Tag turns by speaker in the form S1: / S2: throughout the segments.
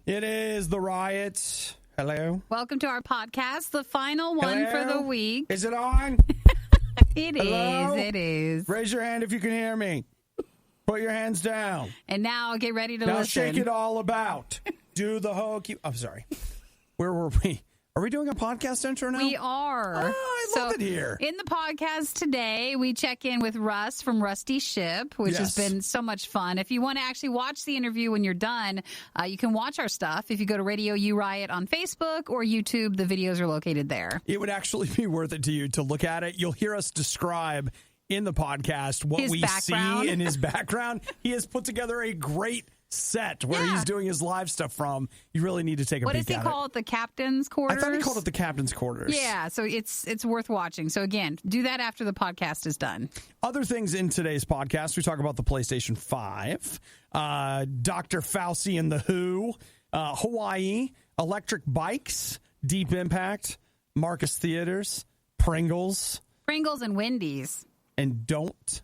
S1: It is the RIOT. Hello.
S2: Welcome to our podcast, the final one for the week.
S1: Is it on?
S2: Hello? It is.
S1: Raise your hand if you can hear me. Put your hands down.
S2: And now get ready to
S1: now
S2: listen.
S1: Shake it all about. Do the hokey. I'm sorry. Where were we? Are we doing a podcast intro now?
S2: We are.
S1: Oh, I love it here.
S2: In the podcast today, we check in with Russ from Russ T, Shipp, which has been so much fun. If you want to actually watch the interview when you're done, you can watch our stuff. If you go to RadioU RIOT on Facebook or YouTube, the videos are located there.
S1: It would actually be worth it to you to look at it. You'll hear us describe in the podcast what we see in his background. He has put together a great set where he's doing his live stuff from. You really need to take a peek at it.
S2: What does he call it? The captain's quarters?
S1: I thought he called it the captain's quarters.
S2: Yeah, so it's worth watching. So again, do that after the podcast is done.
S1: Other things in today's podcast, we talk about the PlayStation 5, Dr. Fauci and the WHO, Hawaii, electric bikes, Deep Impact, Marcus Theaters, Pringles
S2: and Wendy's.
S1: And don't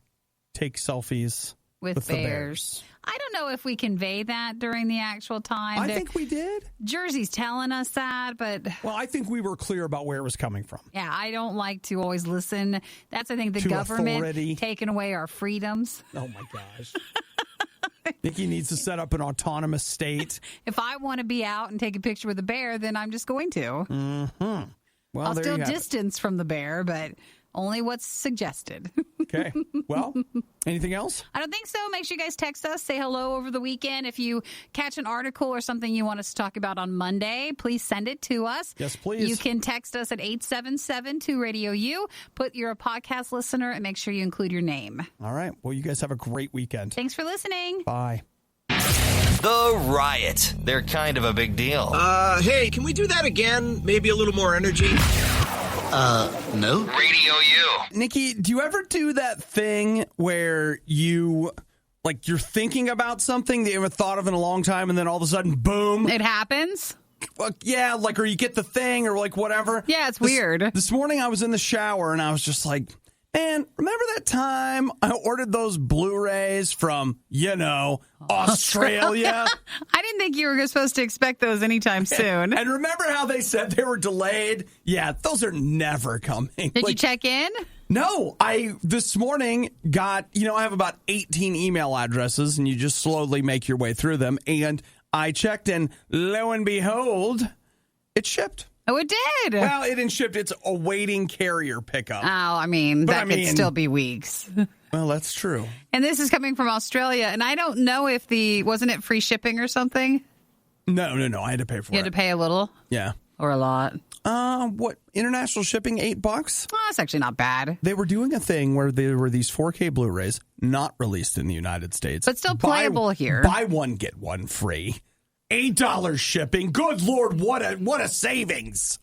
S1: take selfies with the bears.
S2: I don't know if we convey that during the actual time.
S1: I think we did.
S2: Jersey's telling us that, but...
S1: Well, I think we were clear about where it was coming from.
S2: Yeah, I don't like to always listen. That's, I think, the government taking away our freedoms.
S1: Oh, my gosh. Nikki needs to set up an autonomous state.
S2: If I want to be out and take a picture with a bear, then I'm just going to.
S1: Mm-hmm. Well,
S2: I'll still distance from the bear, but... only what's suggested.
S1: Okay. Well, anything else?
S2: I don't think so. Make sure you guys text us. Say hello over the weekend. If you catch an article or something you want us to talk about on Monday, please send it to us.
S1: Yes, please.
S2: You can text us at 877-2-RADIO-U. Put you're a podcast listener and make sure you include your name.
S1: All right. Well, you guys have a great weekend.
S2: Thanks for listening.
S1: Bye.
S3: The RIOT. They're kind of a big deal.
S4: Hey, can we do that again? Maybe a little more energy?
S3: No. RadioU.
S1: Nikki, do you ever do that thing where you're thinking about something that you haven't thought of in a long time, and then all of a sudden, boom.
S2: It happens?
S1: Well, yeah, or you get the thing or whatever.
S2: Yeah, it's weird.
S1: This morning I was in the shower and I was just like, man, remember that time I ordered those Blu-rays from, Australia?
S2: I didn't think you were supposed to expect those anytime soon.
S1: And remember how they said they were delayed? Yeah, those are never coming.
S2: Did you check in?
S1: No, I this morning got, I have about 18 email addresses and you just slowly make your way through them. And I checked and lo and behold, it shipped.
S2: Oh, it did.
S1: Well, it didn't ship. It's awaiting carrier pickup.
S2: Oh, I mean, that could still be weeks.
S1: Well, that's true.
S2: And this is coming from Australia. And I don't know if wasn't it free shipping or something?
S1: No. I had to pay for it.
S2: You had to pay a little?
S1: Yeah.
S2: Or a lot?
S1: What? International shipping, $8?
S2: Oh, that's actually not bad.
S1: They were doing a thing where there were these 4K Blu-rays not released in the United States.
S2: But still playable here.
S1: Buy one, get one free. $8 shipping. Good Lord, what a savings.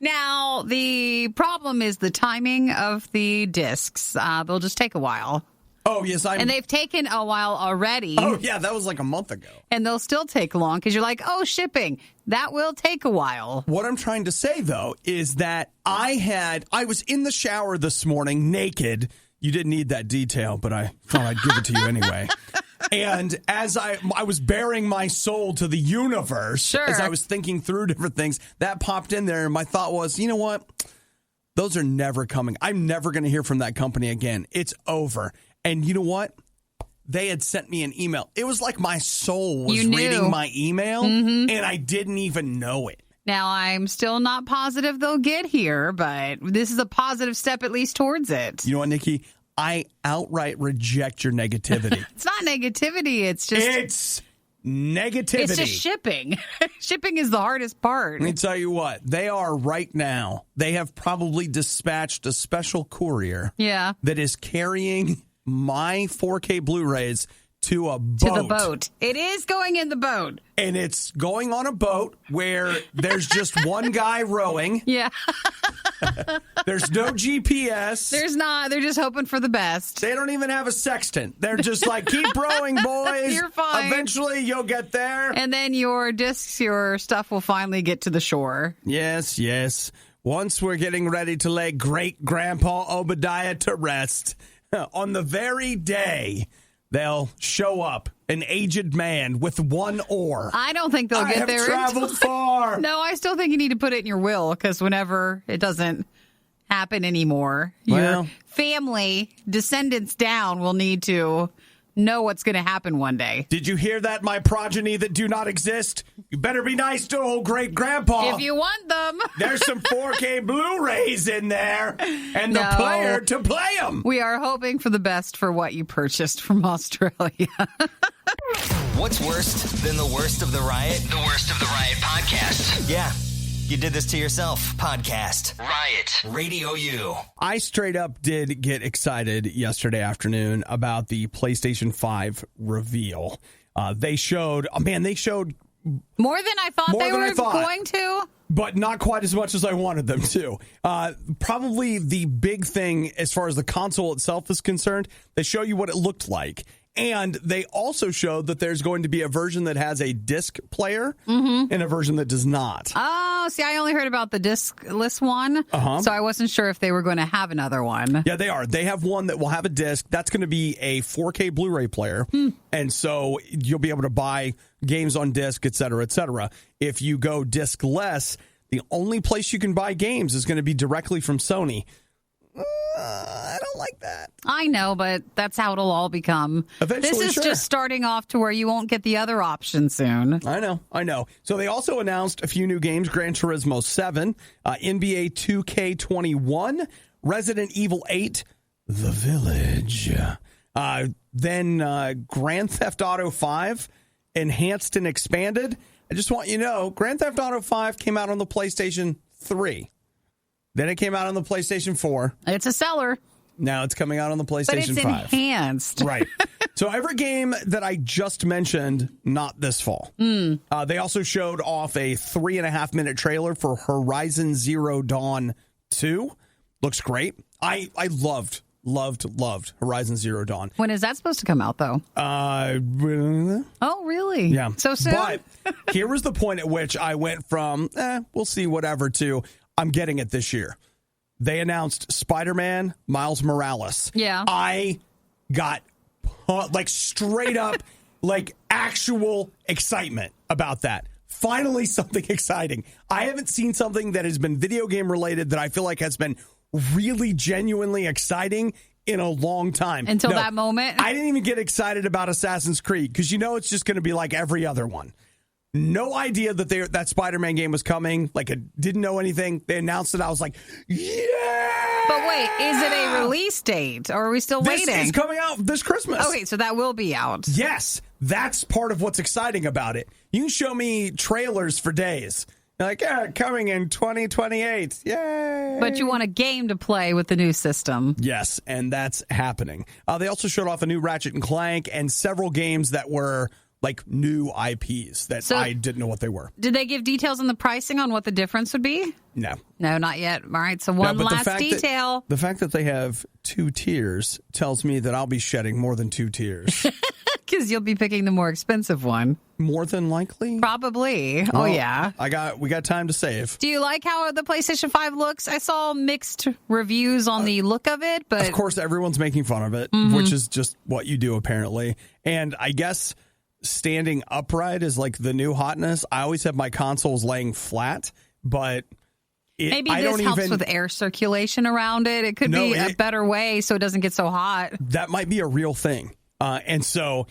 S2: Now, the problem is the timing of the discs. They'll just take a while.
S1: Oh, yes.
S2: And they've taken a while already.
S1: Oh, yeah, that was like a month ago.
S2: And they'll still take long because you're like, shipping. That will take a while.
S1: What I'm trying to say, though, is that I was in the shower this morning naked. You didn't need that detail, but I thought I'd give it to you anyway. And as I was bearing my soul to the universe, as I was thinking through different things, that popped in there. And my thought was, you know what? Those are never coming. I'm never going to hear from that company again. It's over. And you know what? They had sent me an email. It was like my soul was reading my email, and I didn't even know it.
S2: Now, I'm still not positive they'll get here, but this is a positive step at least towards it.
S1: You know what, Nikki? I outright reject your negativity.
S2: It's not negativity. It's just...
S1: It's negativity.
S2: It's just shipping. Shipping is the hardest part.
S1: Let me tell you what. They are right now. They have probably dispatched a special courier that is carrying my 4K Blu-rays to a boat.
S2: To the boat. It is going in the boat.
S1: And it's going on a boat where there's just one guy rowing.
S2: Yeah.
S1: There's no GPS.
S2: There's not. They're just hoping for the best.
S1: They don't even have a sextant. They're just like, keep rowing, boys.
S2: You're fine.
S1: Eventually, you'll get there.
S2: And then your discs, your stuff will finally get to the shore.
S1: Yes, yes. Once we're getting ready to lay great-grandpa Obadiah to rest, on the very day they'll show up an aged man with one oar.
S2: I don't think they'll get there.
S1: I have traveled far.
S2: No, I still think you need to put it in your will, because whenever it doesn't happen anymore, your family, descendants down, will need to know what's going to happen one day.
S1: Did you hear that, my progeny that do not exist? You better be nice to old great grandpa.
S2: If you want them.
S1: There's some 4K Blu-rays in there and the player to play them.
S2: We are hoping for the best for what you purchased from Australia.
S3: What's worse than the worst of the riot? The worst of the riot podcast. Yeah. You did this to yourself. Podcast. Riot. Radio U.
S1: I straight up did get excited yesterday afternoon about the PlayStation 5 reveal. They showed more than
S2: I thought they were going to.
S1: But not quite as much as I wanted them to. Probably the big thing as far as the console itself is concerned, they show you what it looked like. And they also showed that there's going to be a version that has a disc player and a version that does not.
S2: Oh, see, I only heard about the discless one, so I wasn't sure if they were going to have another one.
S1: Yeah, they are. They have one that will have a disc. That's going to be a 4K Blu-ray player. And so you'll be able to buy games on disc, et cetera, et cetera. If you go disc-less, the only place you can buy games is going to be directly from Sony. I don't like that.
S2: I know, but that's how it'll all become.
S1: Eventually,
S2: this is just starting off to where you won't get the other option soon.
S1: I know. So they also announced a few new games: Gran Turismo 7, NBA 2K21, Resident Evil 8, The Village. Then Grand Theft Auto 5, Enhanced and Expanded. I just want you to know, Grand Theft Auto 5 came out on the PlayStation 3. Then it came out on the PlayStation 4.
S2: It's a seller.
S1: Now it's coming out on the PlayStation 5.
S2: But it's enhanced.
S1: Right. So every game that I just mentioned, not this fall. They also showed off a 3.5-minute trailer for Horizon Zero Dawn 2. Looks great. I loved Horizon Zero Dawn.
S2: When is that supposed to come out, though? Oh, really?
S1: Yeah.
S2: So soon?
S1: But here was the point at which I went from, we'll see, whatever, to I'm getting it this year. They announced Spider-Man Miles Morales.
S2: Yeah.
S1: I got straight up actual excitement about that. Finally, something exciting. I haven't seen something that has been video game related that I feel like has been really genuinely exciting in a long time.
S2: Until that moment?
S1: I didn't even get excited about Assassin's Creed because it's just going to be like every other one. No idea that Spider-Man game was coming. I didn't know anything. They announced it. I was like, yeah!
S2: But wait, is it a release date? Or are we still waiting?
S1: It's coming out this Christmas.
S2: Okay, so that will be out.
S1: Yes. That's part of what's exciting about it. You can show me trailers for days. You're like, coming in 2028. Yay!
S2: But you want a game to play with the new system.
S1: Yes, and that's happening. They also showed off a new Ratchet & Clank and several games that were new IPs that I didn't know what they were.
S2: Did they give details on the pricing on what the difference would be?
S1: No,
S2: not yet. All right, so one last detail.
S1: The fact that they have 2 tiers tells me that I'll be shedding more than 2 tiers.
S2: Because you'll be picking the more expensive one.
S1: More than likely?
S2: Probably.
S1: Well,
S2: oh, yeah.
S1: We got time to save.
S2: Do you like how the PlayStation 5 looks? I saw mixed reviews on the look of it, but...
S1: Of course, everyone's making fun of it, which is just what you do, apparently. And I guess standing upright is the new hotness. I always have my consoles laying flat, but...
S2: Maybe this helps with air circulation around it. It could be a better way so it doesn't get so hot.
S1: That might be a real thing. And so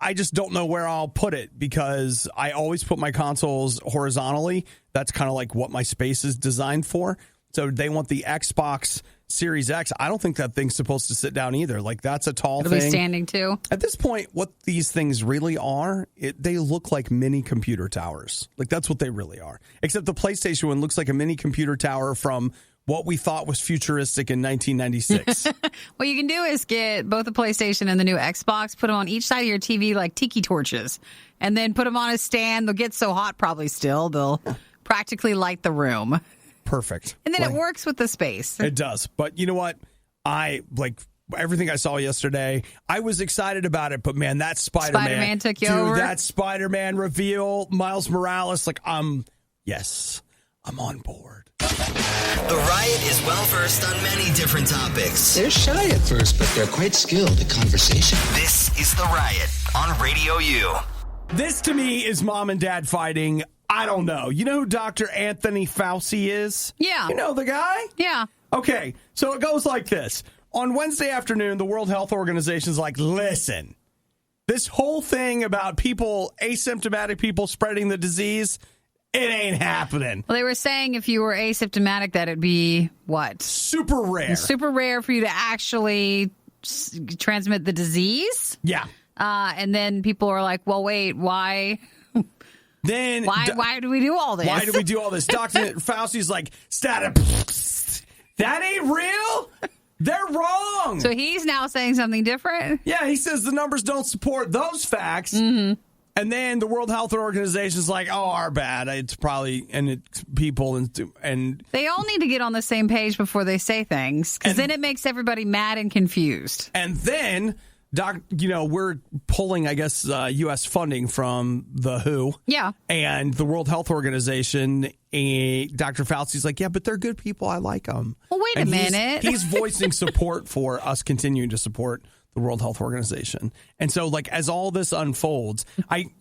S1: I just don't know where I'll put it because I always put my consoles horizontally. That's kind of what my space is designed for. So they want the Xbox Series X. I don't think that thing's supposed to sit down either. That's a tall thing.
S2: It'll be standing too.
S1: At this point, what these things really are, they look like mini computer towers. That's what they really are. Except the PlayStation one looks like a mini computer tower from what we thought was futuristic in 1996.
S2: What you can do is get both the PlayStation and the new Xbox, put them on each side of your TV like tiki torches, and then put them on a stand. They'll get so hot probably still. They'll practically light the room.
S1: Perfect.
S2: And then it works with the space.
S1: It does. But you know what? Everything I saw yesterday, I was excited about it, but man, that Spider-Man
S2: took you over.
S1: That Spider-Man reveal, Miles Morales, yes. I'm on board.
S3: The Riot is well-versed on many different topics.
S5: They're shy at first, but they're quite skilled at conversation.
S3: This is The Riot on RadioU.
S1: This, to me, is mom and dad fighting. I don't know. You know who Dr. Anthony Fauci is?
S2: Yeah.
S1: You know the guy?
S2: Yeah.
S1: Okay, so it goes like this. On Wednesday afternoon, the World Health Organization is like, listen, this whole thing about asymptomatic people spreading the disease, it ain't happening.
S2: Well, they were saying if you were asymptomatic, that it'd be what?
S1: Super rare.
S2: Super rare for you to actually transmit the disease.
S1: Yeah.
S2: And then people are like, well, wait, why?
S1: Then
S2: why do we do all this?
S1: Why do we do all this? Dr. Fauci's like, that ain't real? They're wrong.
S2: So he's now saying something different?
S1: Yeah, he says the numbers don't support those facts.
S2: Mm-hmm.
S1: And then the World Health Organization is like, oh, our bad. It's probably, and it's people and
S2: they all need to get on the same page before they say things, because then it makes everybody mad and confused.
S1: And then, we're pulling, I guess, U.S. funding from the WHO.
S2: Yeah.
S1: And the World Health Organization, Dr. Fauci's like, yeah, but they're good people. I like them.
S2: Well, wait a minute.
S1: He's voicing support for us continuing to support the World Health Organization. And so, as all this unfolds,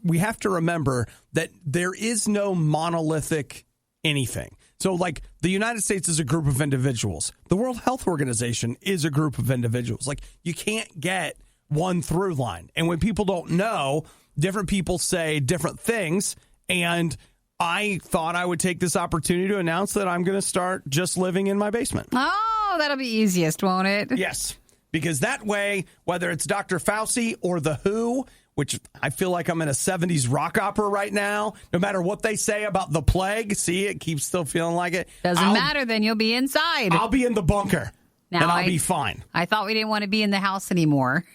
S1: we have to remember that there is no monolithic anything. So, the United States is a group of individuals. The World Health Organization is a group of individuals. You can't get one through line. And when people don't know, different people say different things. And I thought I would take this opportunity to announce that I'm going to start just living in my basement.
S2: Oh, that'll be easiest, won't it?
S1: Yes. Because that way, whether it's Dr. Fauci or the WHO, which I feel like I'm in a 70s rock opera right now, no matter what they say about the plague, see, it keeps still feeling like it.
S2: Doesn't matter, then you'll be inside.
S1: I'll be in the bunker, and I'll be fine.
S2: I thought we didn't want to be in the house anymore.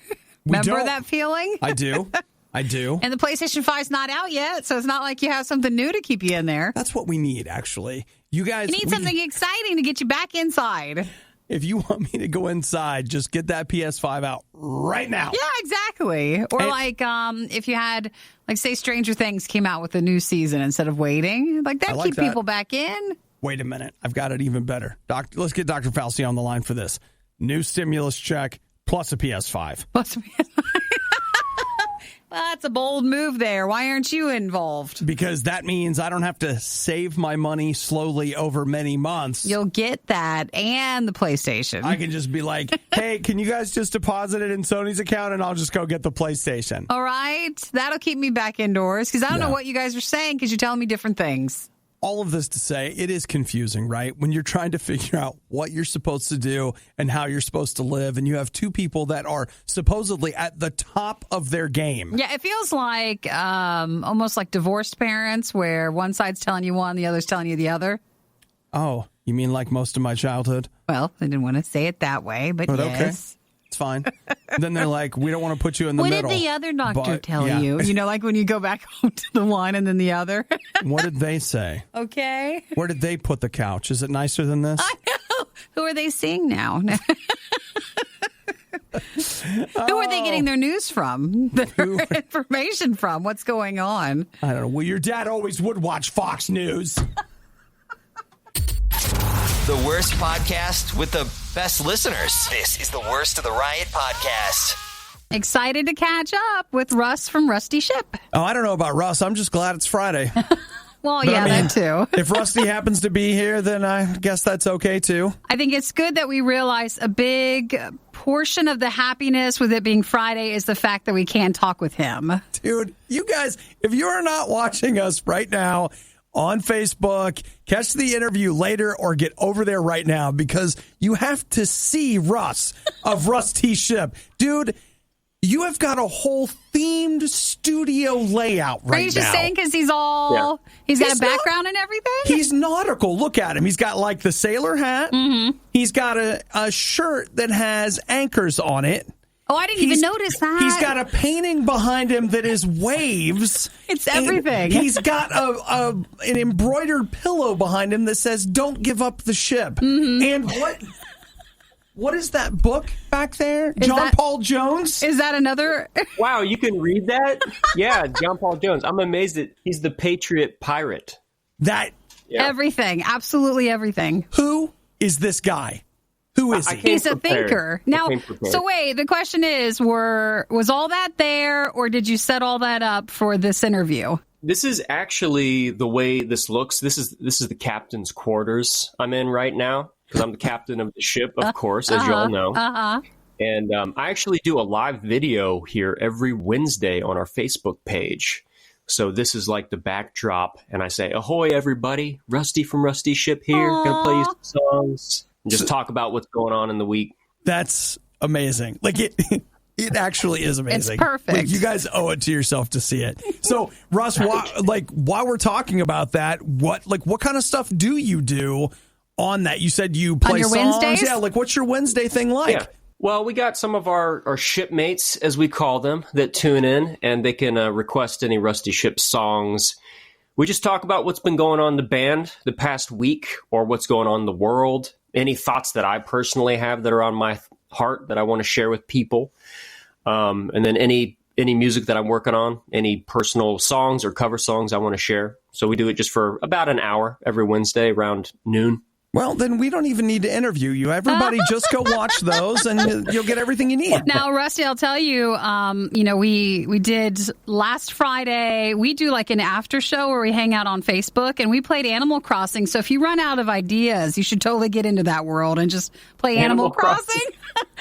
S2: Remember that feeling?
S1: I do. And the
S2: PlayStation 5's not out yet, so it's not like you have something new to keep you in there.
S1: That's what we need, actually. You guys...
S2: You need something exciting to get you back inside.
S1: If you want me to go inside, just get that PS5 out right now.
S2: Yeah, exactly. Or if you had, say Stranger Things came out with a new season instead of waiting. That'd keep people back in.
S1: Wait a minute. I've got it even better. Let's get Dr. Fauci on the line for this. New stimulus check plus a PS5.
S2: Plus a PS5. Well, that's a bold move there. Why aren't you involved?
S1: Because that means I don't have to save my money slowly over many months.
S2: You'll get that and the PlayStation.
S1: I can just be like, hey, can you guys just deposit it in Sony's account and I'll just go get the PlayStation.
S2: All right. That'll keep me back indoors because I don't know what you guys are saying because you're telling me different things.
S1: All of this to say, it is confusing, right? When you're trying to figure out what you're supposed to do and how you're supposed to live, and you have two people that are supposedly at the top of their game.
S2: Yeah, it feels like almost like divorced parents where one side's telling you one, the other's telling you the other.
S1: Oh, you mean like most of my childhood?
S2: Well, I didn't want to say it that way, but yes.
S1: Okay. It's fine. Then they're like, we don't want to put you in the middle.
S2: What did the other doctor tell you? You know, like when you go back home to the one and then the other.
S1: What did they say?
S2: Okay.
S1: Where did they put the couch? Is it nicer than this?
S2: I know. Who are they seeing now? Who are they getting their news from? Their information from? What's going on?
S1: I don't know. Well, your dad always would watch Fox News.
S3: The worst podcast with the best listeners. This is the Worst of the Riot podcast.
S2: Excited to catch up with Russ from Rusty Shipp.
S1: Oh, I don't know about Russ. I'm just glad it's Friday.
S2: Well, yeah, that too.
S1: If Rusty happens to be here, then I guess that's okay too.
S2: I think it's good that we realize a big portion of the happiness with it being Friday is the fact that we can talk with him.
S1: Dude, you guys, if you are not watching us right now on Facebook, catch the interview later or get over there right now because you have to see Russ of Russ T. Shipp. Dude, you have got a whole themed studio layout right now.
S2: Are you just saying because he's got a background and everything?
S1: He's nautical. Look at him. He's got like the sailor hat. Mm-hmm. He's got a shirt that has anchors on it.
S2: Oh, I didn't even notice that.
S1: He's got a painting behind him that is waves.
S2: It's everything.
S1: He's got an embroidered pillow behind him that says, "Don't give up the ship." Mm-hmm. And what is that book back there? John Paul Jones?
S2: Is that another?
S6: Wow, you can read that? Yeah, John Paul Jones. I'm amazed that he's the Patriot Pirate.
S1: That
S6: Yeah.
S2: Everything. Absolutely everything.
S1: Who is this guy? Who is he?
S2: He's a thinker. Now, so wait, the question is, was all that there, or did you set all that up for this interview?
S6: This is actually the way this looks. This is the captain's quarters I'm in right now, because I'm the captain of the ship, of course, as you all know. And I actually do a live video here every Wednesday on our Facebook page. So this is like the backdrop, and I say, "Ahoy, everybody! Rusty from Rusty Shipp here. Gonna play you some songs and just talk about what's going on in the week."
S1: That's amazing. Like it actually is amazing.
S2: It's perfect.
S1: Like, you guys owe it to yourself to see it. So, Russ, while we're talking about that, what kind of stuff do you do on that? You said you play
S2: on your
S1: songs.
S2: Wednesdays?
S1: Yeah, like what's your Wednesday thing like?
S6: Yeah. Well, we got some of our shipmates, as we call them, that tune in, and they can request any Rusty Shipp songs. We just talk about what's been going on in the band the past week, or what's going on in the world, any thoughts that I personally have that are on my heart that I want to share with people, and then any music that I'm working on, any personal songs or cover songs I want to share. So we do it just for about an hour every Wednesday around noon.
S1: Well, then we don't even need to interview you. Everybody just go watch those and you'll get everything you need.
S2: Now, Rusty, I'll tell you, we did last Friday, we do like an after show where we hang out on Facebook, and we played Animal Crossing. So if you run out of ideas, you should totally get into that world and just play Animal Crossing.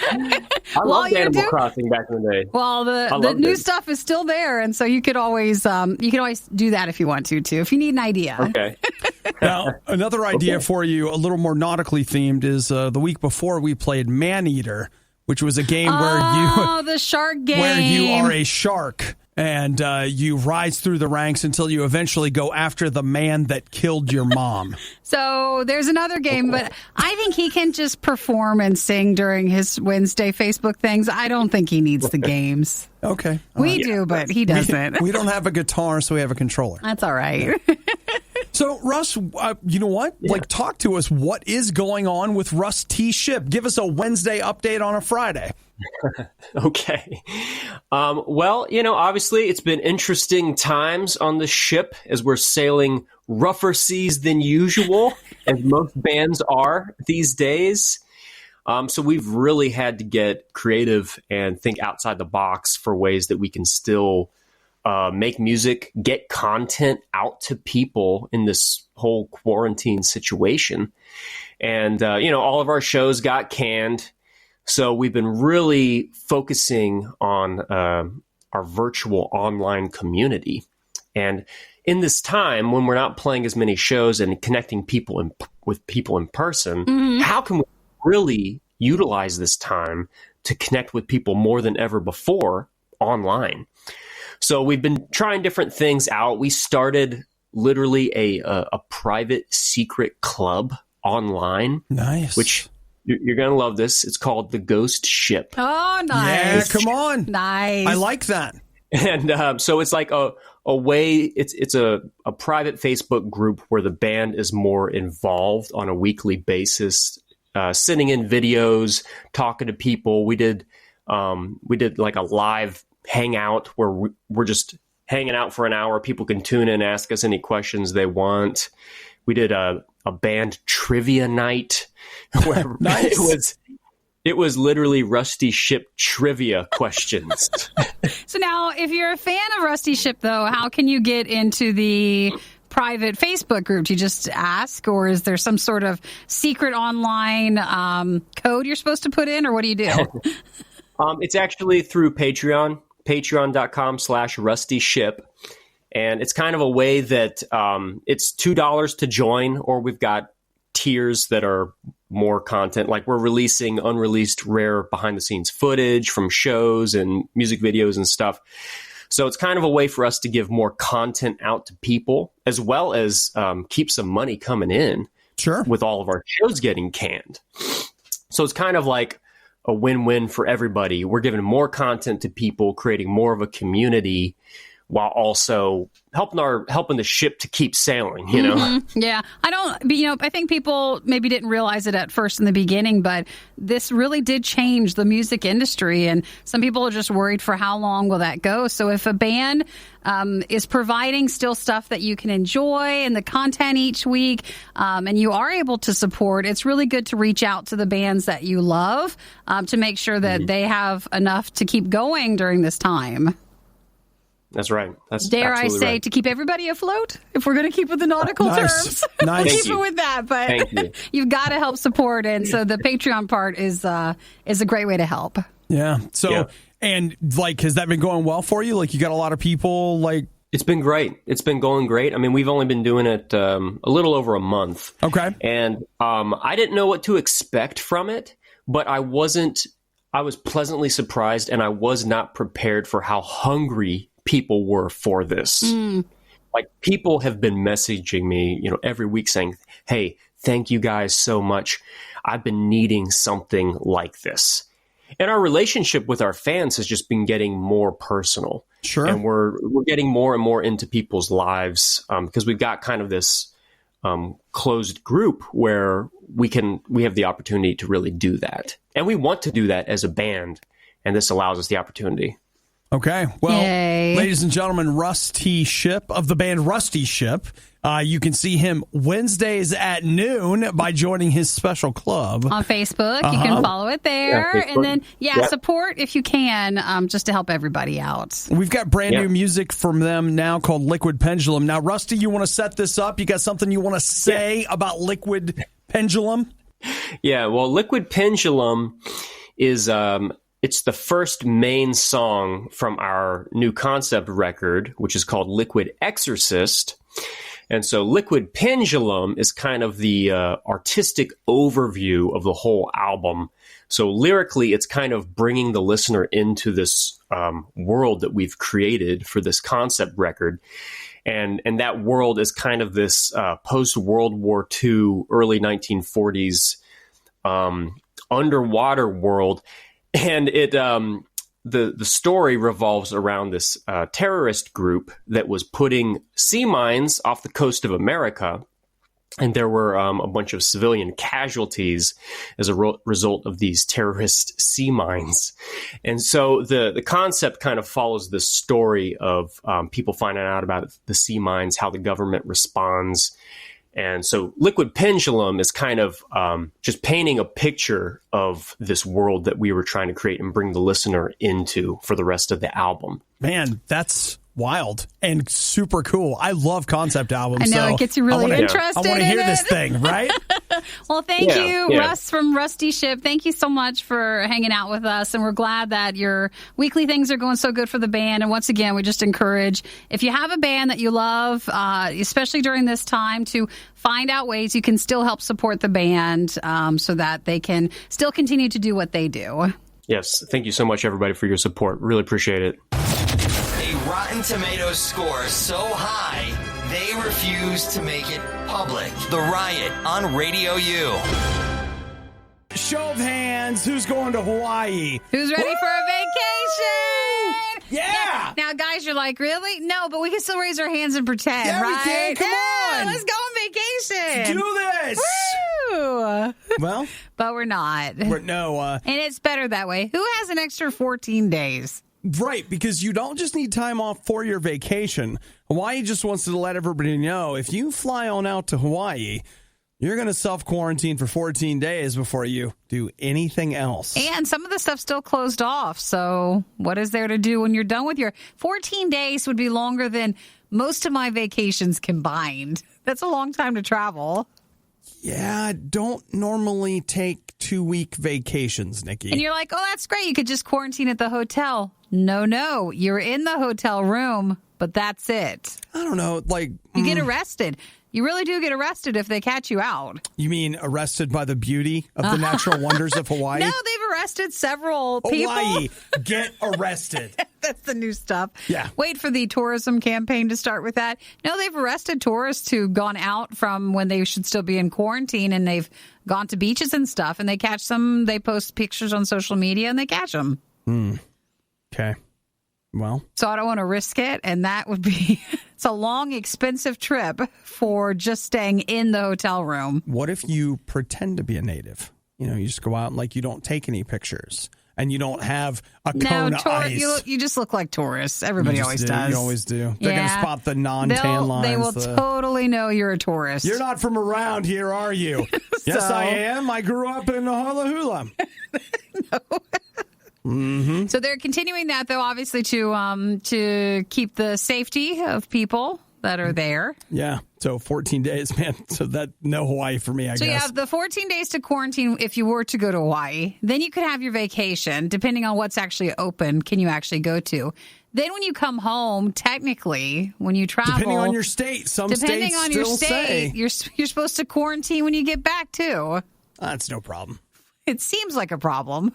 S6: I loved Animal Crossing back in the day.
S2: Well, the new stuff is still there, and so you could always do that if you want to, too, if you need an idea.
S6: Okay.
S1: Now, another idea for you, a little more nautically themed, is the week before we played Man-Eater, which was a game where
S2: the shark game,
S1: where you are a shark and you rise through the ranks until you eventually go after the man that killed your mom.
S2: So there's another game, but I think he can just perform and sing during his Wednesday Facebook things. I don't think he needs the games.
S1: Okay.
S2: We do, but he doesn't.
S1: We don't have a guitar, so we have a controller.
S2: That's all right.
S1: So, Russ, you know what? Yeah. Like, talk to us. What is going on with Russ T. Shipp? Give us a Wednesday update on a Friday.
S6: Okay. Well, obviously it's been interesting times on the ship as we're sailing rougher seas than usual, as most bands are these days. So we've really had to get creative and think outside the box for ways that we can still make music, get content out to people in this whole quarantine situation. And, all of our shows got canned. So we've been really focusing on our virtual online community. And in this time when we're not playing as many shows and connecting people with people in person, how can we really utilize this time to connect with people more than ever before online? So we've been trying different things out. We started literally a private secret club online.
S1: Nice.
S6: Which you're going to love this. It's called the Ghost Shipp.
S2: Oh, nice.
S1: Yeah, come on.
S2: Nice.
S1: I like that.
S6: And so it's like a way, it's a private Facebook group where the band is more involved on a weekly basis, sending in videos, talking to people. We did like a live hangout where we're just hanging out for an hour. People can tune in and ask us any questions they want. We did a band trivia night where
S1: nice.
S6: it was literally Rusty Shipp trivia questions.
S2: So now, if you're a fan of Rusty Shipp, though, how can you get into the private Facebook group? Do you just ask, or is there some sort of secret online code you're supposed to put in, or what do you do?
S6: It's actually through Patreon. Patreon.com/Rusty Shipp. And it's kind of a way that it's $2 to join, or we've got tiers that are more content. Like we're releasing unreleased rare behind the scenes footage from shows and music videos and stuff. So it's kind of a way for us to give more content out to people, as well as keep some money coming in.
S1: Sure. With
S6: all of our shows getting canned. So it's kind of like a win-win for everybody. We're giving more content to people, creating more of a community while also helping the ship to keep sailing, you know?
S2: Mm-hmm. Yeah. I think people maybe didn't realize it at first in the beginning, but this really did change the music industry. And some people are just worried for how long will that go. So if a band is providing still stuff that you can enjoy and the content each week, and you are able to support, it's really good to reach out to the bands that you love to make sure that they have enough to keep going during this time.
S6: That's right. That's
S2: Dare I say
S6: right.
S2: To keep everybody afloat? If we're going to keep with the nautical terms,
S1: Nice.
S2: we'll keep it with that. But you've got to help support, and so the Patreon part is a great way to help.
S1: Yeah. So, and like, has that been going well for you? Like, you got a lot of people like.
S6: It's been great. It's been going great. I mean, we've only been doing it a little over a month.
S1: Okay.
S6: And I didn't know what to expect from it, but I was pleasantly surprised, and I was not prepared for how hungry people were for this. Like, people have been messaging me, every week saying, "Hey, thank you guys so much. I've been needing something like this." And our relationship with our fans has just been getting more personal.
S1: Sure.
S6: And we're getting more and more into people's lives because we've got kind of this closed group where we have the opportunity to really do that. And we want to do that as a band, and this allows us the opportunity.
S1: Okay. Well,
S2: Yay.
S1: Ladies and gentlemen, Russ T. Shipp of the band Rusty Shipp. You can see him Wednesdays at noon by joining his special club.
S2: On Facebook. You can follow it there.
S6: Yeah,
S2: and then, support if you can, just to help everybody out.
S1: We've got brand new music from them now called Liquid Pendulum. Now, Rusty, you want to set this up? You got something you want to say about Liquid Pendulum?
S6: Yeah, well, Liquid Pendulum is... it's the first main song from our new concept record, which is called Liquid Exorcist. And so Liquid Pendulum is kind of the artistic overview of the whole album. So lyrically, it's kind of bringing the listener into this world that we've created for this concept record. And that world is kind of this post-World War II, early 1940s underwater world. And it the story revolves around this terrorist group that was putting sea mines off the coast of America, and there were a bunch of civilian casualties as a result of these terrorist sea mines. And so the concept kind of follows the story of people finding out about the sea mines, how the government responds. And so Liquid Pendulum is kind of just painting a picture of this world that we were trying to create and bring the listener into for the rest of the album.
S1: Man, that's wild and super cool. I love concept albums.
S2: I know, it gets you really interested.
S1: I want to hear this thing, right?
S2: Well, thank you, Russ from Rusty Shipp. Thank you so much for hanging out with us, and we're glad that your weekly things are going so good for the band. And once again, we just encourage, if you have a band that you love, especially during this time, to find out ways you can still help support the band so that they can still continue to do what they do.
S6: Yes, thank you so much, everybody, for your support. Really appreciate it.
S3: A Rotten Tomatoes score so high, they refuse to make it public. The Riot on RadioU.
S1: Show of hands, who's going to Hawaii?
S2: Who's ready for a vacation?
S1: Yeah!
S2: Now, guys, you're like, really? No, but we can still raise our hands and pretend,
S1: Yeah,
S2: right?
S1: we can. Come on.
S2: Let's go on vacation.
S1: Do this!
S2: Woo!
S1: Well,
S2: but we're not.
S1: And
S2: it's better that way. Who has an extra 14 days?
S1: Right, because you don't just need time off for your vacation. Hawaii just wants to let everybody know, if you fly on out to Hawaii, you're going to self-quarantine for 14 days before you do anything else.
S2: And some of the stuff's still closed off. So what is there to do when you're done with your 14 days would be longer than most of my vacations combined. That's a long time to travel.
S1: Yeah, I don't normally take 2-week vacations, Nikki.
S2: And you're like, oh, that's great. You could just quarantine at the hotel. No. You're in the hotel room, but that's it.
S1: I don't know. Like,
S2: you get arrested. You really do get arrested if they catch you out.
S1: You mean arrested by the beauty of the natural wonders of Hawaii?
S2: No, they've arrested several people.
S1: Hawaii, get arrested.
S2: That's the new stuff.
S1: Yeah.
S2: Wait for the tourism campaign to start with that. No, they've arrested tourists who've gone out from when they should still be in quarantine, and they've gone to beaches and stuff, and they catch them. They post pictures on social media, and they catch them.
S1: Okay. Well,
S2: So I don't want to risk it. And that would be, it's a long, expensive trip for just staying in the hotel room.
S1: what if you pretend to be a native? You just go out and like you don't take any pictures and you don't have a cone of ice.
S2: You just look like tourists. Everybody always does.
S1: You always do. They're going to spot the non-tan
S2: They
S1: lines.
S2: will totally know you're a tourist.
S1: You're not from around here, are you? Yes, I am. I grew up in Hula Hula.
S2: No. So they're continuing that, though, obviously, to keep the safety of people that are there.
S1: Yeah. So 14 days, man. So no Hawaii for me, I guess.
S2: So you have the 14 days to quarantine if you were to go to Hawaii. Then you could have your vacation, depending on what's actually open, can you actually go to. Then when you come home, technically, when you travel...
S1: Depending on your state. Some states still say...
S2: You're supposed to quarantine when you get back, too.
S1: That's no problem.
S2: It seems like a problem.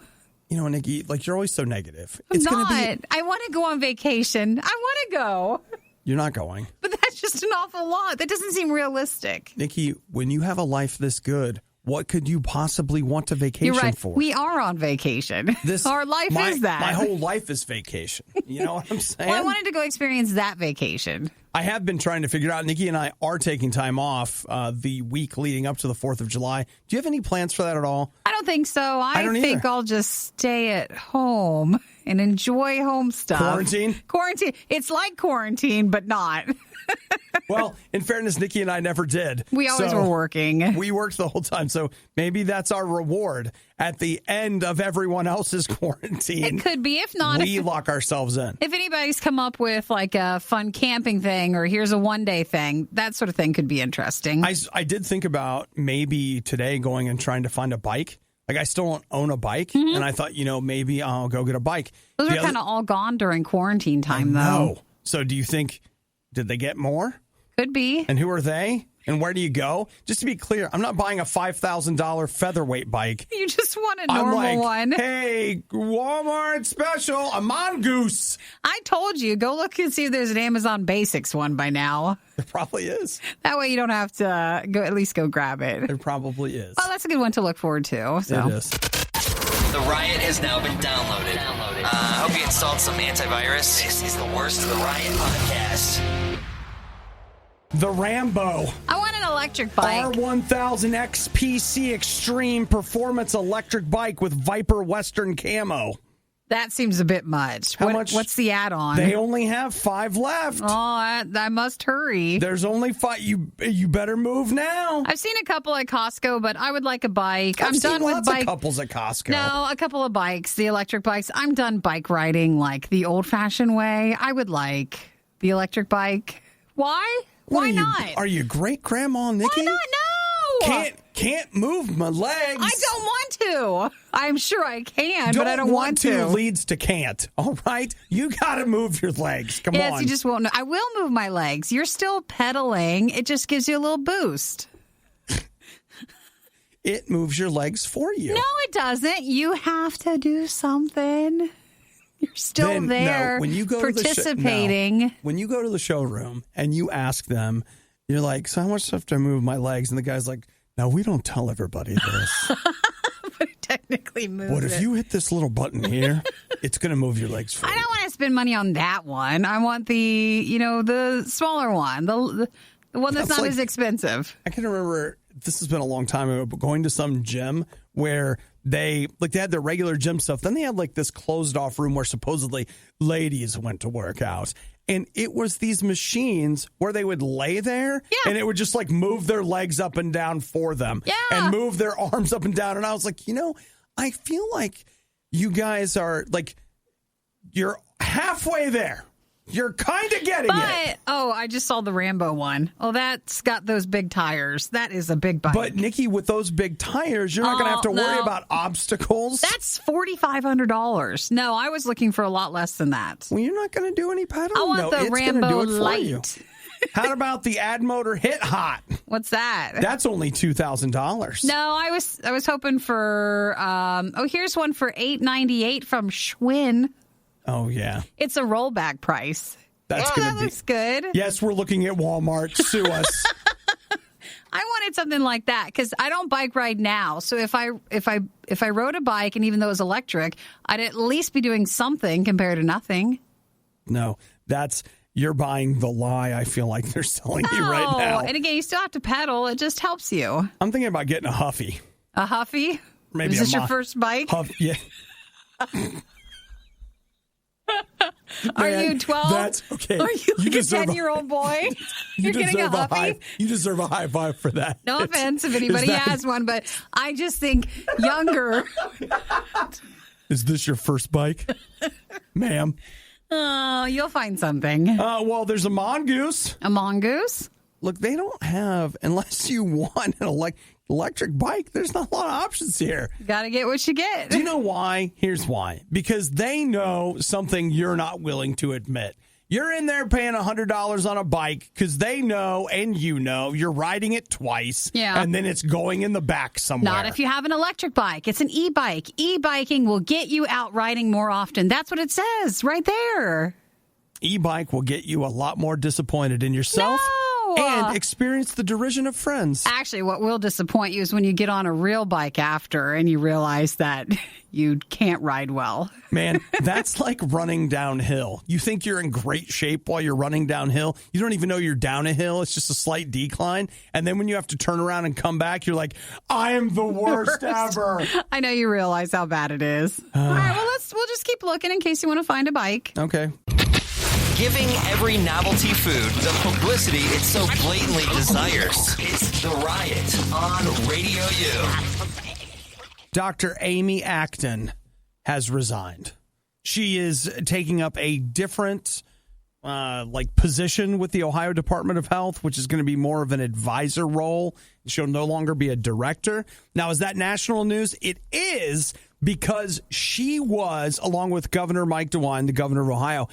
S1: Nikki, like you're always so negative.
S2: I'm not. I want to go on vacation. I want to go.
S1: You're not going.
S2: But that's just an awful lot. That doesn't seem realistic.
S1: Nikki, when you have a life this good, what could you possibly want to vacation
S2: You're right.
S1: for?
S2: We are on vacation. Our life is that.
S1: My whole life is vacation. You know what I'm saying?
S2: Well, I wanted to go experience that vacation.
S1: I have been trying to figure out. Nikki and I are taking time off the week leading up to the 4th of July. Do you have any plans for that at all?
S2: I don't think so. I
S1: don't
S2: think
S1: either.
S2: I'll just stay at home and enjoy home stuff.
S1: Quarantine?
S2: Quarantine. It's like quarantine, but not.
S1: Well, in fairness, Nikki and I never did.
S2: We always were working.
S1: We worked the whole time. So maybe that's our reward at the end of everyone else's quarantine.
S2: It could be. If not,
S1: we lock ourselves in.
S2: If anybody's come up with like a fun camping thing or here's a one-day thing, that sort of thing could be interesting.
S1: I did think about maybe today going and trying to find a bike. Like I still don't own a bike. And I thought, maybe I'll go get a bike.
S2: Those are kind of all gone during quarantine time, though.
S1: No. So do you think, did they get more?
S2: Could be.
S1: And who are they? And where do you go? Just to be clear, I'm not buying a $5,000 featherweight bike.
S2: You just want a normal one.
S1: Hey, Walmart special, a mongoose.
S2: I told you, go look and see if there's an Amazon Basics one by now.
S1: There probably is.
S2: That way you don't have to at least go grab it.
S1: There probably is.
S2: Oh, that's a good one to look forward to. So.
S1: It is.
S3: The Riot has now been downloaded. I hope you installed some antivirus. This is the worst of the Riot podcast.
S1: The Rambo.
S2: I want an electric bike.
S1: R1000 XPC Extreme Performance Electric Bike with Viper Western Camo.
S2: That seems a bit much.
S1: How much?
S2: What's the add-on?
S1: They only have 5 left.
S2: Oh, I must hurry.
S1: There's only 5. You better move now.
S2: I've seen a couple at Costco, but I would like a bike.
S1: I've
S2: I'm
S1: seen
S2: done
S1: lots
S2: with bike.
S1: of couples at Costco.
S2: No, a couple of bikes, the electric bikes. I'm done bike riding like the old-fashioned way. I would like the electric bike. Why? Why not?
S1: Are you great grandma Nikki?
S2: Why not? No.
S1: Can't move my legs.
S2: I don't want to. I'm sure I can, but I don't want to.
S1: Leads to can't. All right, you got to move your legs. Come on.
S2: Yes, you just won't know. I will move my legs. You're still pedaling. It just gives you a little boost.
S1: It moves your legs for you.
S2: No, it doesn't. You have to do something. You're still there
S1: when you go
S2: participating.
S1: When you go to the showroom and you ask them, you're like, so how much stuff do I move my legs? And the guy's like, no, we don't tell everybody this.
S2: But it technically moves
S1: But if you hit this little button here, it's going to move your legs for you.
S2: I don't want to spend money on that one. I want the smaller one, the one that's not as expensive.
S1: I can remember, this has been a long time ago, but going to some gym where they had their regular gym stuff. Then they had like this closed off room where supposedly ladies went to work out. And it was these machines where they would lay there and it would just like move their legs up and down for them and move their arms up and down. And I was like, I feel like you guys are like, you're halfway there. You're kind of getting it.
S2: Oh, I just saw the Rambo one. Oh, that's got those big tires. That is a big bike.
S1: But, Nikki, with those big tires, you're not going to have to worry about obstacles.
S2: That's $4,500. No, I was looking for a lot less than that.
S1: Well, you're not going to do any pedaling.
S2: I want the Rambo Light.
S1: How about the Ad Motor Hit Hot?
S2: What's that?
S1: That's only $2,000.
S2: No, I was hoping for. Here's one for $898 from Schwinn.
S1: Oh, yeah.
S2: It's a rollback price.
S1: That
S2: looks good.
S1: Yes, we're looking at Walmart. Sue us.
S2: I wanted something like that because I don't bike ride now. So if I rode a bike and even though it was electric, I'd at least be doing something compared to nothing.
S1: No, you're buying the lie I feel like they're selling you right now.
S2: And again, you still have to pedal. It just helps you.
S1: I'm thinking about getting a Huffy.
S2: A Huffy?
S1: Maybe
S2: Is this your first bike?
S1: Yeah.
S2: Are you 12?
S1: That's okay.
S2: Are you like a 10-year-old boy? You're getting a Huffy?
S1: You deserve a high five for that.
S2: No offense if anybody has one, but I just think younger.
S1: Is this your first bike, ma'am?
S2: Oh, you'll find something.
S1: Well, there's a mongoose.
S2: A mongoose?
S1: Look, they don't have, unless you want an electric bike, there's not a lot of options here.
S2: Got to get what you get.
S1: Do you know why? Here's why. Because they know something you're not willing to admit. You're in there paying $100 on a bike because they know, and you know, you're riding it twice.
S2: Yeah.
S1: And then it's going in the back somewhere.
S2: Not if you have an electric bike. It's an e-bike. E-biking will get you out riding more often. That's what it says right there.
S1: E-bike will get you a lot more disappointed in yourself.
S2: No.
S1: And experience the derision of friends.
S2: Actually, what will disappoint you is when you get on a real bike after and you realize that you can't ride well.
S1: Man, that's like running downhill. You think you're in great shape while you're running downhill. You don't even know you're down a hill. It's just a slight decline. And then when you have to turn around and come back, you're like, I am the worst ever.
S2: I know you realize how bad it is. All right, well, we'll just keep looking in case you want to find a bike.
S1: Okay.
S3: Giving every novelty food the publicity it so blatantly desires. It's The Riot on Radio U.
S1: Dr. Amy Acton has resigned. She is taking up a different position with the Ohio Department of Health, which is going to be more of an advisor role. She'll no longer be a director. Now, is that national news? It is, because she was, along with Governor Mike DeWine, the governor of Ohio,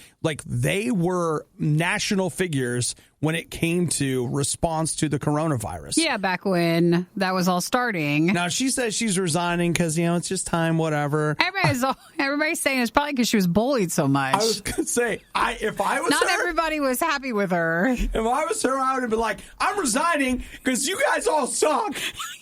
S1: they were national figures when it came to response to the coronavirus.
S2: Yeah, back when that was all starting.
S1: Now, she says she's resigning because, it's just time, whatever.
S2: Everybody's saying it's probably because she was bullied so much.
S1: I was going to say, if I was
S2: Not
S1: her,
S2: everybody was happy with her.
S1: If I was her, I would have been like, I'm resigning because you guys all suck.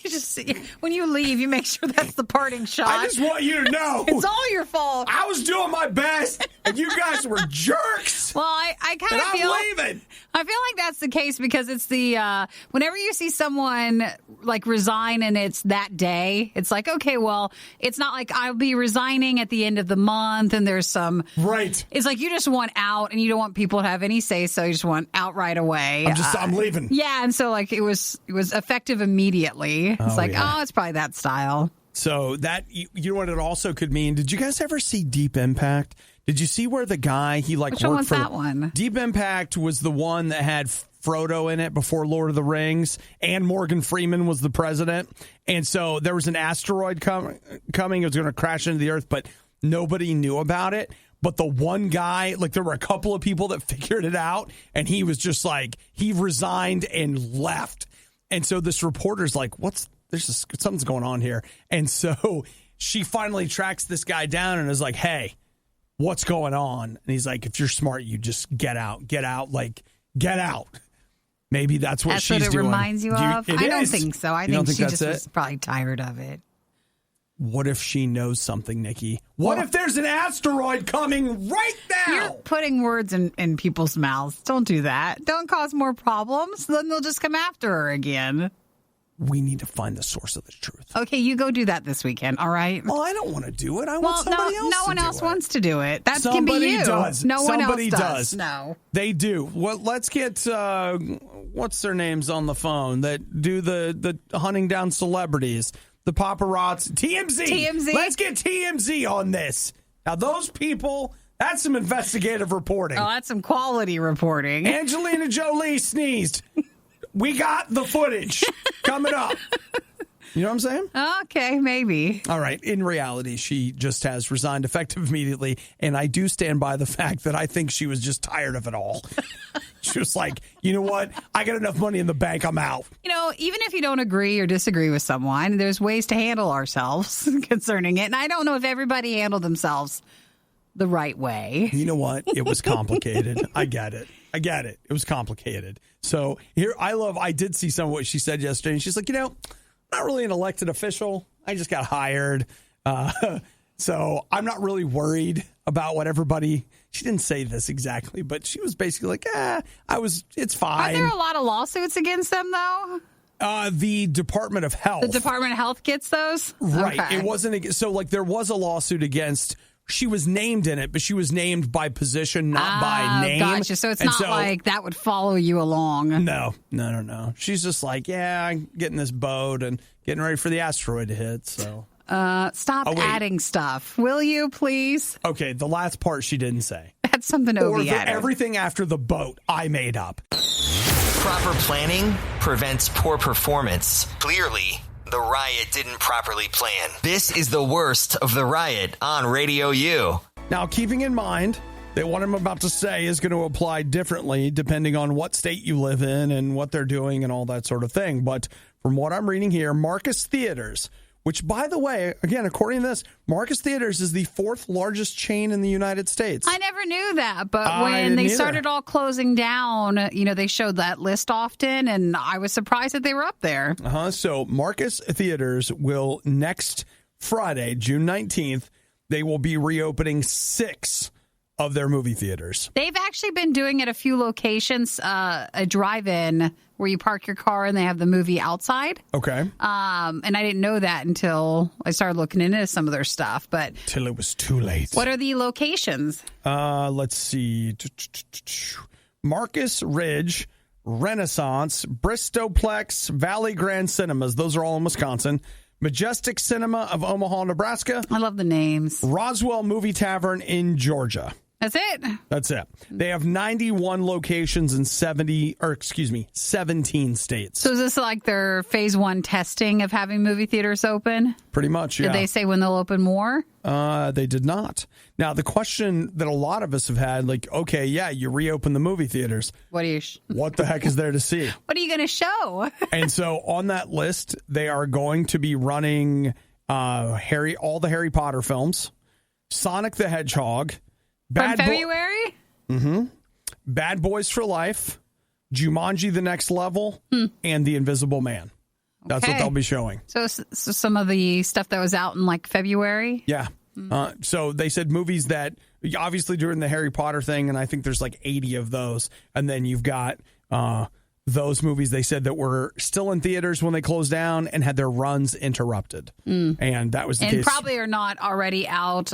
S2: You just when you leave, you make sure that's the parting shot.
S1: I just want you to know.
S2: It's all your fault.
S1: I was doing my best, and you guys were jerks.
S2: Well, I kind of feel
S1: I'm leaving.
S2: I feel like that's the case because it's the whenever you see someone resign and it's that day, it's like, okay, well, it's not like I'll be resigning at the end of the month and there's some
S1: right.
S2: It's like you just want out and you don't want people to have any say, so you just want out right away.
S1: I'm leaving.
S2: Yeah, and so it was effective immediately. It's it's probably that style.
S1: So that you know what it also could mean. Did you guys ever see Deep Impact? Did you see where the guy
S2: Which
S1: worked
S2: one was
S1: for
S2: that one?
S1: Deep Impact was the one that had Frodo in it before Lord of the Rings, and Morgan Freeman was the president. And so there was an asteroid coming. It was going to crash into the Earth, but nobody knew about it. But the one guy, there were a couple of people that figured it out, and he was just he resigned and left. And so this reporter's like, something's going on here. And so she finally tracks this guy down and is like, hey, what's going on? And he's like, if you're smart, you just get out. Get out. Maybe that's what she's doing.
S2: That's what it reminds you of? I don't think so. I think she just was probably tired of it.
S1: What if she knows something, Nikki? What if there's an asteroid coming right now?
S2: You're putting words in people's mouths. Don't do that. Don't cause more problems. Then they'll just come after her again.
S1: We need to find the source of the truth.
S2: Okay, you go do that this weekend, all right?
S1: Well, I don't want to do it. I want somebody else to do it.
S2: No one else wants to do it. That can
S1: Somebody
S2: be you.
S1: does.
S2: No one
S1: Somebody
S2: else
S1: does.
S2: No.
S1: They do. Well, let's get, what's their names on the phone that do the hunting down celebrities? The paparazzi. TMZ. Let's get TMZ on this. Now, those people, that's some investigative reporting.
S2: Oh, that's some quality reporting.
S1: Angelina Jolie sneezed. We got the footage coming up. You know what I'm saying?
S2: Okay, maybe.
S1: All right. In reality, she just has resigned effective immediately. And I do stand by the fact that I think she was just tired of it all. She was like, you know what? I got enough money in the bank. I'm out.
S2: Even if you don't agree or disagree with someone, there's ways to handle ourselves concerning it. And I don't know if everybody handled themselves the right way.
S1: You know what? It was complicated. I get it. It was complicated. So here, I did see some of what she said yesterday. And she's like, I'm not really an elected official. I just got hired. So I'm not really worried about what everybody. She didn't say this exactly, but she was basically like, it's fine.
S2: Are there a lot of lawsuits against them, though?
S1: The Department of Health.
S2: The Department of Health gets those?
S1: Right.
S2: Okay.
S1: It wasn't. So, like, there was a lawsuit against. She was named in it, but she was named by position, not by name.
S2: Gotcha. So it's not like that would follow you along.
S1: No. She's just like, I'm getting this boat and getting ready for the asteroid to hit. So
S2: stop adding stuff, will you, please?
S1: Okay, the last part she didn't say.
S2: That's something Obi added.
S1: Everything after the boat, I made up.
S3: Proper planning prevents poor performance. Clearly, the riot didn't properly plan. This is the worst of the riot on Radio U.
S1: Now, keeping in mind that what I'm about to say is going to apply differently depending on what state you live in and what they're doing and all that sort of thing. But from what I'm reading here, Marcus Theaters, which, by the way, again, according to this, Marcus Theaters is the 4th largest chain in the United States.
S2: I never knew that, but when they started all closing down, they showed that list often, and I was surprised that they were up there.
S1: So Marcus Theaters will next Friday, June 19th, they will be reopening 6 of their movie theaters.
S2: They've actually been doing at a few locations, a drive-in where you park your car and they have the movie outside.
S1: Okay.
S2: And I didn't know that until I started looking into some of their stuff. But
S1: till it was too late.
S2: What are the locations?
S1: Let's see. Marcus Ridge, Renaissance, Bristoplex, Valley Grand Cinemas. Those are all in Wisconsin. Majestic Cinema of Omaha, Nebraska.
S2: I love the names.
S1: Roswell Movie Tavern in Georgia.
S2: That's it?
S1: That's it. They have 91 locations in 17 states.
S2: So is this like their phase 1 testing of having movie theaters open?
S1: Pretty much, yeah.
S2: Did they say when they'll open more?
S1: They did not. Now, the question that a lot of us have had, like, okay, yeah, you reopen the movie theaters.
S2: What
S1: the heck is there to see?
S2: What are you going to show?
S1: And so on that list, they are going to be running all the Harry Potter films, Sonic the Hedgehog,
S2: From February?
S1: Bad Boys for Life, Jumanji The Next Level, and The Invisible Man. That's what they'll be showing.
S2: So some of the stuff that was out in like February?
S1: Yeah. So they said movies that obviously during the Harry Potter thing, and I think there's like 80 of those. And then you've got those movies they said that were still in theaters when they closed down and had their runs interrupted. And that was the case.
S2: And probably are not already out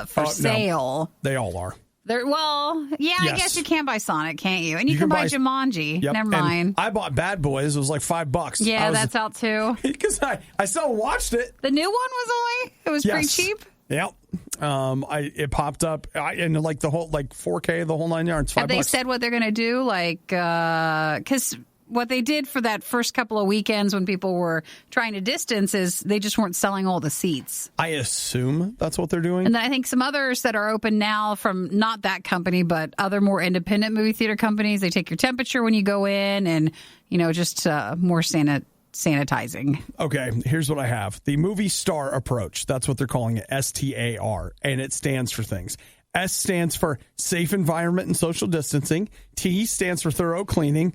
S2: for sale.
S1: No, they all are.
S2: Yes. I guess you can buy Sonic, can't you? And you can buy Jumanji.
S1: Yep.
S2: Never mind.
S1: And I bought Bad Boys. It was like $5.
S2: Yeah, that's out too.
S1: Because I still watched it.
S2: The new one was pretty cheap.
S1: Yep. It popped up and like the whole 4K, the whole 9 yards. $5.
S2: Have they said what they're going to do? Because what they did for that first couple of weekends when people were trying to distance is they just weren't selling all the seats.
S1: I assume that's what they're doing.
S2: And then I think some others that are open now from not that company, but other more independent movie theater companies, they take your temperature when you go in and, just more sanitizing.
S1: Okay, here's what I have. The movie STAR approach. That's what they're calling it, STAR. And it stands for things. S stands for safe environment and social distancing. T stands for thorough cleaning.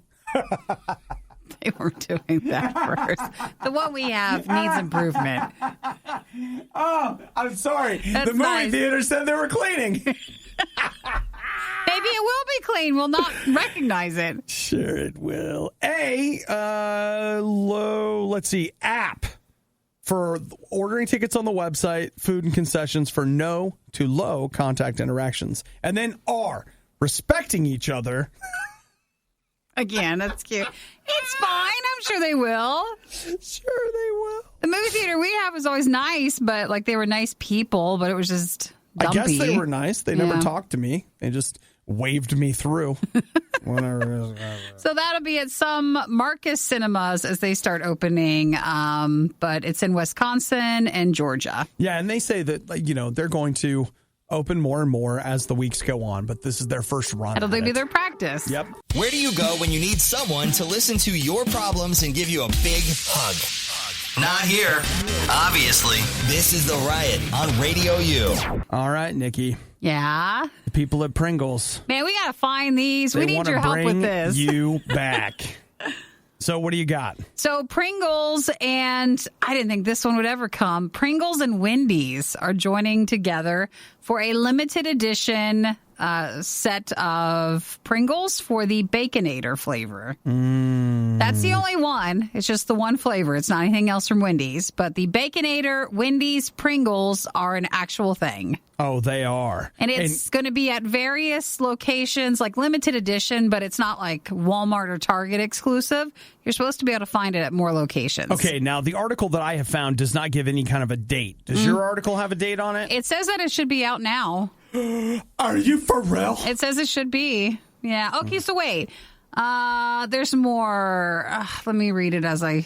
S2: They were doing that first. The one we have needs improvement.
S1: Oh, I'm sorry. The movie theater said they were cleaning.
S2: Maybe it will be clean. We'll not recognize it.
S1: Sure it will. Let's see, app for ordering tickets on the website, food and concessions for no to low contact interactions. And then R, respecting each other.
S2: Again, that's cute. It's fine. I'm sure they will.
S1: Sure they will.
S2: The movie theater we have was always nice, but they were nice people, but it was just dumpy.
S1: I guess they were nice. They never talked to me. They just waved me through. Whatever.
S2: So that'll be at some Marcus cinemas as they start opening, but it's in Wisconsin and Georgia.
S1: Yeah, and they say that they're going to open more and more as the weeks go on, but this is their first run.
S2: It'll be their practice.
S1: Yep.
S3: Where do you go when you need someone to listen to your problems and give you a big hug? Not here. Obviously, this is The Riot on Radio U.
S1: All right, Nikki.
S2: Yeah?
S1: The people at Pringles.
S2: Man, we got to find these. We need your help with this.
S1: You back. So what do you got?
S2: So Pringles, and I didn't think this one would ever come, Pringles and Wendy's are joining together for a limited edition set of Pringles for the Baconator flavor. That's the only one. It's just the one flavor. It's not anything else from Wendy's. But the Baconator, Wendy's, Pringles are an actual thing.
S1: Oh, they are.
S2: And it's going to be at various locations, like limited edition, but it's not like Walmart or Target exclusive. You're supposed to be able to find it at more locations.
S1: Okay, now the article that I have found does not give any kind of a date. Does your article have a date on it?
S2: It says that it should be out now.
S1: Are you for real?
S2: It says it should be. Yeah. Okay, so wait. There's more. Let me read it as I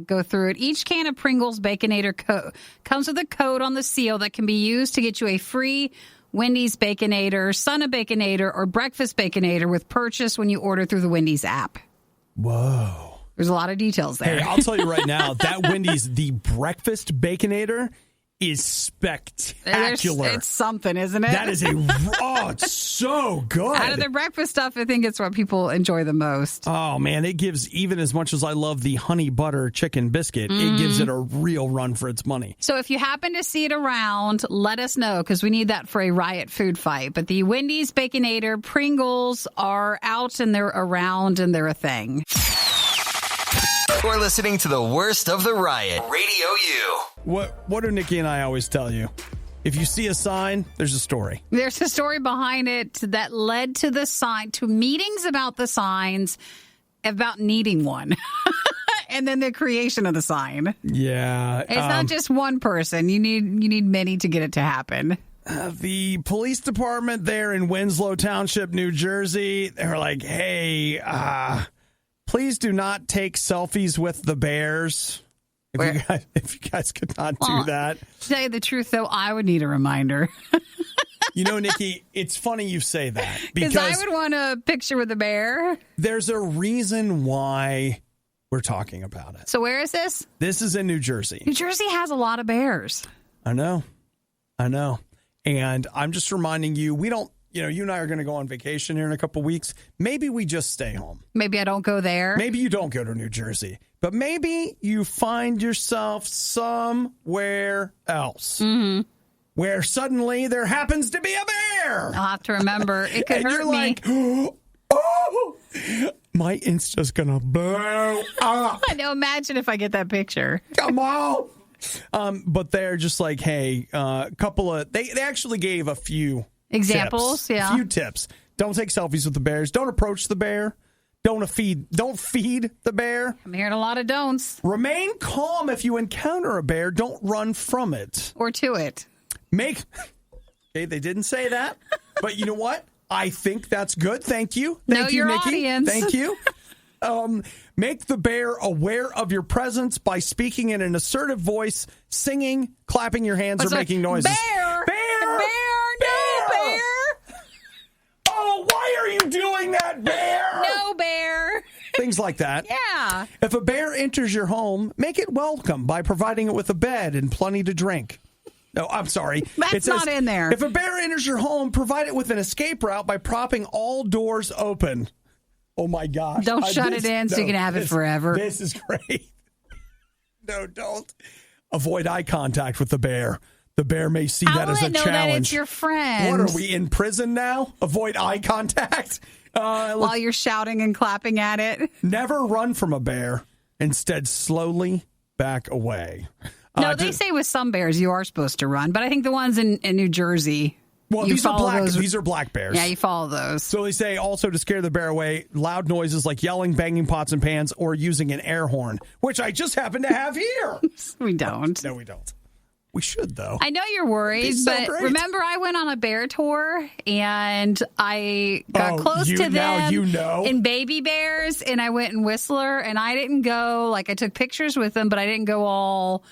S2: go through it. Each can of Pringles Baconator comes with a code on the seal that can be used to get you a free Wendy's Baconator, Son of Baconator, or Breakfast Baconator with purchase when you order through the Wendy's app.
S1: Whoa.
S2: There's a lot of details there.
S1: Hey, I'll tell you right now, that Wendy's, the Breakfast Baconator, is spectacular.
S2: It's something, isn't it?
S1: That is it's so good.
S2: Out of their breakfast stuff, I think it's what people enjoy the most.
S1: Oh, man, it gives, even as much as I love the honey butter chicken biscuit, it gives it a real run for its money.
S2: So if you happen to see it around, let us know, because we need that for a Riot food fight. But the Wendy's Baconator Pringles are out, and they're around, and they're a thing.
S3: You're listening to the worst of the Riot, Radio U.
S1: What do Nikki and I always tell you? If you see a sign, there's a story.
S2: There's a story behind it that led to the sign, to meetings about the signs, about needing one. And then the creation of the sign.
S1: Yeah.
S2: It's not just one person. You need many to get it to happen.
S1: The police department there in Winslow Township, New Jersey, they're like, hey, please do not take selfies with the bears. If you guys could not do that.
S2: To tell you the truth, though, I would need a reminder.
S1: You know, Nikki, it's funny you say that.
S2: Because I would want a picture with a bear. There's
S1: a reason why we're talking about it.
S2: So where is this?
S1: This is in New Jersey.
S2: New Jersey has a lot of bears.
S1: I know. And I'm just reminding you, we don't, you and I are going to go on vacation here in a couple weeks. Maybe we just stay home.
S2: Maybe I don't go there.
S1: Maybe you don't go to New Jersey. But maybe you find yourself somewhere else where suddenly there happens to be a bear.
S2: I'll have to remember. It could hurt me.
S1: Like, oh, my Insta's going to blow up.
S2: I know. Imagine if I get that picture.
S1: Come on. But they're just like, hey, a couple of, they actually gave a few
S2: examples,
S1: tips, a few tips. Don't take selfies with the bears. Don't approach the bear. Don't feed the bear.
S2: I'm hearing a lot of don'ts.
S1: Remain calm if you encounter a bear. Don't run from it.
S2: Or to it.
S1: Okay, they didn't say that. But you know what? I think that's good. Thank you. Thank you,
S2: your
S1: Nikki.
S2: Audience.
S1: Thank you. Make the bear aware of your presence by speaking in an assertive voice, singing, clapping your hands, or making noises.
S2: Bear!
S1: Bear!
S2: No, bear!
S1: Oh, why are you doing that, bear?
S2: No, bear!
S1: Things like that.
S2: Yeah.
S1: If a bear enters your home, make it welcome by providing it with a bed and plenty to drink. No, I'm sorry.
S2: That's not in there.
S1: If a bear enters your home, provide it with an escape route by propping all doors open. Oh, my gosh.
S2: Don't shut it in so you can have it forever.
S1: This is great. No, don't. Avoid eye contact with the bear. The bear may see that as a challenge.
S2: How will it know that it's your friend?
S1: What, are we in prison now? Avoid eye contact?
S2: While you're shouting and clapping at it?
S1: Never run from a bear. Instead, slowly back away.
S2: No, they say with some bears you are supposed to run, but I think the ones in New Jersey...
S1: Well, these are black bears.
S2: Yeah, you follow those.
S1: So they say also to scare the bear away, loud noises like yelling, banging pots and pans, or using an air horn, which I just happen to have here.
S2: We don't.
S1: No, we don't. We should, though.
S2: I know you're worried, but remember I went on a bear tour and I got close to them
S1: now you know.
S2: in baby bears, and I went in Whistler, and I didn't go, I took pictures with them, but I didn't go all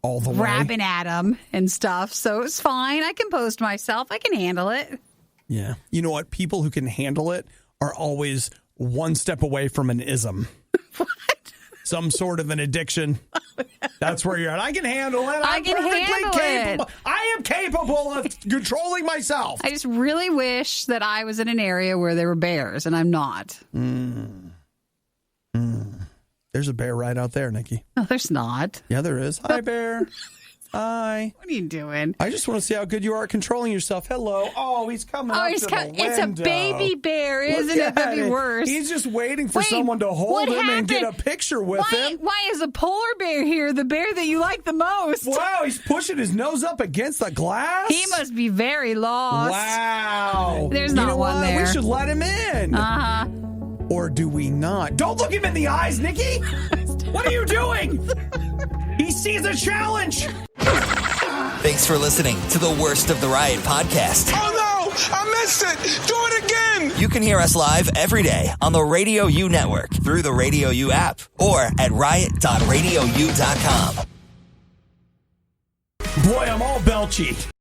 S1: the way.
S2: Rapping at them and stuff. So it's fine. I composed myself. I can handle it.
S1: Yeah. You know what? People who can handle it are always one step away from an ism.
S2: What?
S1: Some sort of an addiction. That's where you're at. I can handle it.
S2: I can handle
S1: capable. I am capable of controlling myself.
S2: I just really wish that I was in an area where there were bears, and I'm not.
S1: There's a bear right out there, Nikki.
S2: No, there's not.
S1: Yeah, there is. Hi, bear. Hi.
S2: What are you doing?
S1: I just want to see how good you are at controlling yourself. Hello. Oh, he's coming up to the window.
S2: It's a baby bear, isn't it? That'd be worse.
S1: He's just waiting for someone to hold him and get a picture with him.
S2: Why is a polar bear here, the bear that you like the most?
S1: Wow, he's pushing his nose up against the glass?
S2: He must be very lost.
S1: Wow.
S2: There's not one there.
S1: We should let him in.
S2: Uh-huh.
S1: Or do we not? Don't look him in the eyes, Nikki! What are you doing? He sees a challenge!
S3: Thanks for listening to the Worst of the Riot podcast.
S7: Oh no! I missed it! Do it again!
S3: You can hear us live every day on the RadioU network through the RadioU app or at riot.radiou.com.
S1: Boy, I'm all belchy.